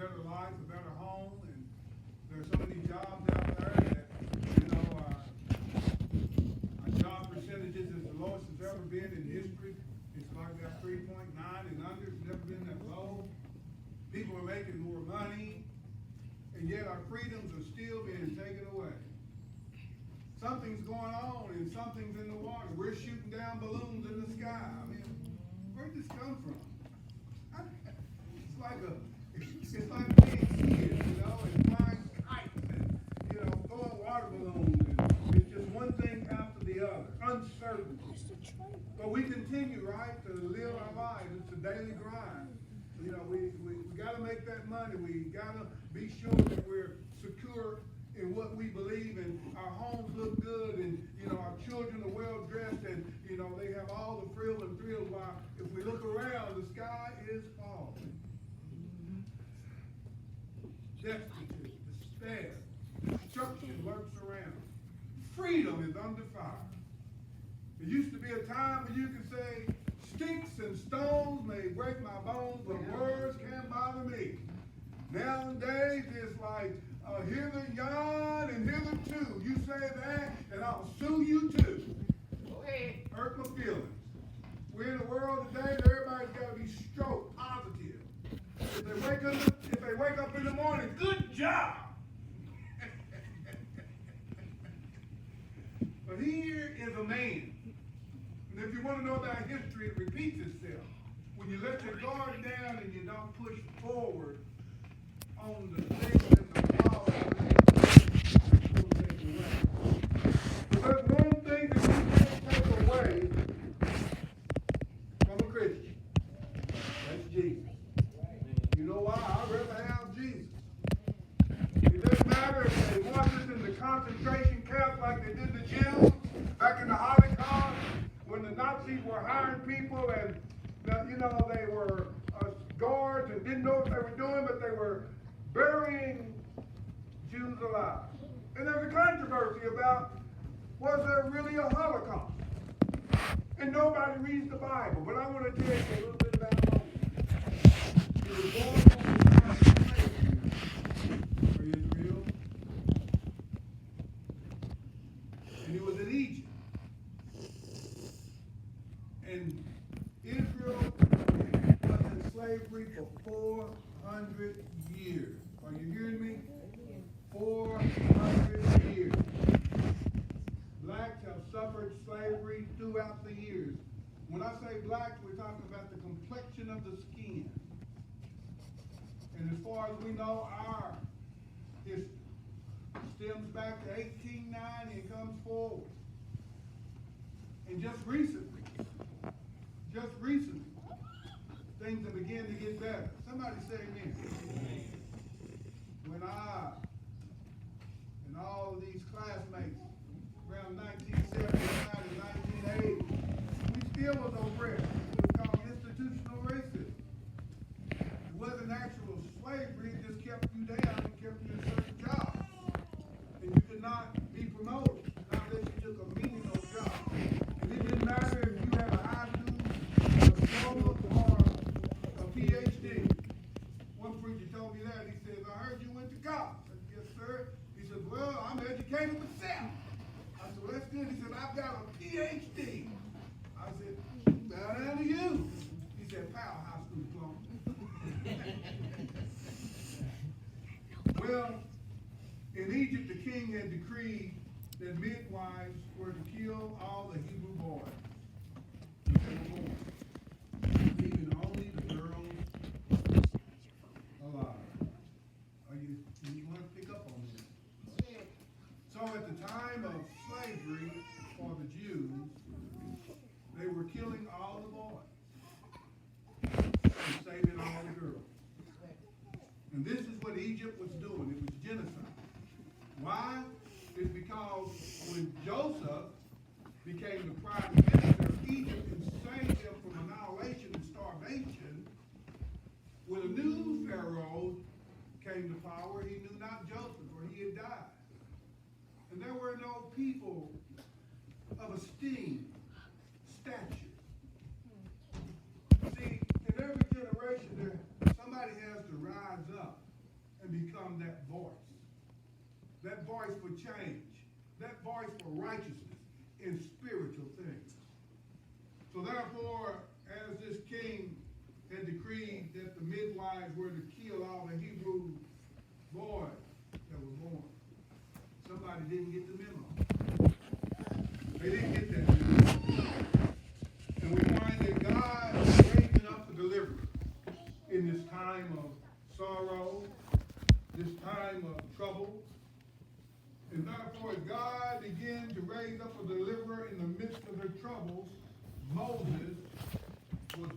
better life, a better home, and there's so many jobs out there that, our job percentages is the lowest it's ever been in history. It's like that 3.9 and under. It's never been that low. People are making more money, and yet our freedoms are still being taken away. Something's going on, and something's in the water. We're shooting down balloons in the sky. I mean, where'd this come from? It's like being kids, and flying kites, and throwing water balloons. And it's just one thing after the other. Uncertainty. But we continue, right, to live our lives. It's a daily grind. We got to make that money. We got to be sure that we're secure in what we believe, and our homes look good, and our children are well dressed, and they have all the frills and thrills. While if we look around, the sky is falling. Destitute, despair, destruction lurks around. Freedom is under fire. It used to be a time when you could say, sticks and stones may break my bones, but words can't bother me. Nowadays, it's like hither yon and hither too. You say that, and I'll sue you too. Hurt my feelings. We're in a world today that everybody's got to be stroke positive. If they wake up in the morning, good job. But here is a man. And if you want to know about history, it repeats itself. When you let your guard down and you don't push forward on the things and the power that there's one thing that you can't take away from a Christian. That's Jesus. You know why? I'd rather have Jesus. It doesn't matter if they want us in the concentration camps like they did the Jews back in the Holocaust, when the Nazis were hiring people and they were guards and didn't know what they were doing, but they were burying Jews alive. And there's a controversy about, was there really a Holocaust? And nobody reads the Bible, but I want to tell you a little bit about Moses. He was born on the ground of slavery for Israel, and he was in Egypt. And Israel was in slavery for 400 years. Are you hearing me? 400 years. Blacks have suffered slavery throughout the years. When I say blacks, we're talking about the complexion of the skin. And as far as we know, our history stems back to 1890 and comes forward. And just recently, things have begun to get better. Somebody say amen. When I and all of these classmates around 1979 and 1980, we still was oppressed. It was called institutional racism. It wasn't actual slavery, it just kept you down and kept you in certain jobs. And you could not be promoted, not unless you took a menial job. And it didn't matter if you had a high school, a diploma, or a PhD. One preacher told me that. He said, I heard you went to college. I said, yes, sir. He said, well, I'm educated myself. I said, well, that's good. He said, I've got a PhD. I said, bow down to you. He said, Powell High School diploma. Well, in Egypt, the king had decreed that midwives were to kill all the Hebrew boys when they were born, leaving only the girls alive. You want to pick up on this? So at the time of slavery for the Jews, they were killing all the boys and saving all the girls. And this is what Egypt was doing. It was genocide. Why? It's because when Joseph became the prime minister of Egypt and saved them from annihilation and starvation, when a new Pharaoh came to power, he knew not Joseph, for he had died. And there were no people of esteem, stature. See, in every generation, somebody has to rise up voice for change, that voice for righteousness in spiritual things. So therefore, as this king had decreed that the midwives were to kill all the Hebrew boys that were born, somebody didn't get the memo. They didn't get that memo. And we find that God is raising up a deliverer in this time of sorrow, this time of trouble. And therefore, God began to raise up a deliverer in the midst of their troubles. Moses was